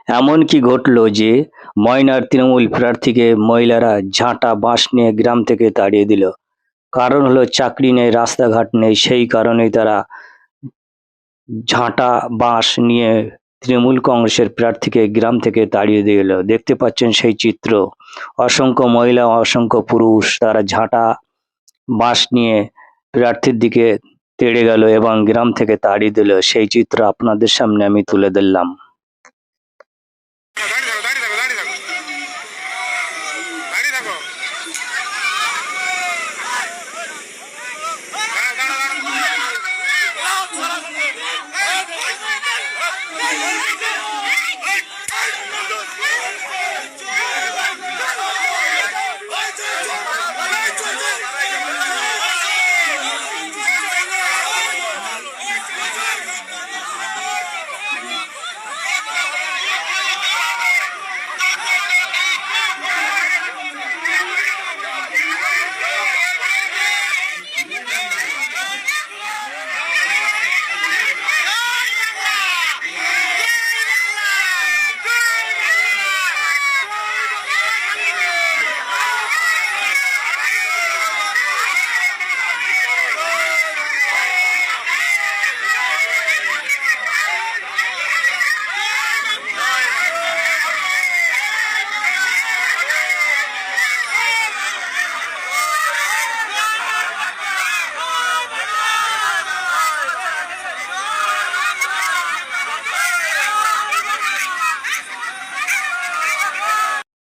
এমন কি ঘটলো যে ময়নার তৃণমূল প্রার্থীকে মহিলারা ঝাঁটা বাঁশ নিয়ে গ্রাম থেকে তাড়িয়ে দিল। কারণ হলো চাকরি নেই, রাস্তাঘাট নেই, সেই কারণেই তারা ঝাঁটা বাঁশ নিয়ে তৃণমূল কংগ্রেসের প্রার্থীকে গ্রাম থেকে তাড়িয়ে দিল। দেখতে পাচ্ছেন সেই চিত্র, অসংখ্য মহিলা অসংখ্য পুরুষ তারা ঝাঁটা বাঁশ নিয়ে প্রার্থীর দিকে তেড়ে গেল এবং গ্রাম থেকে তাড়িয়ে দিল। সেই চিত্র আপনাদের সামনে আমি তুলে ধরলাম।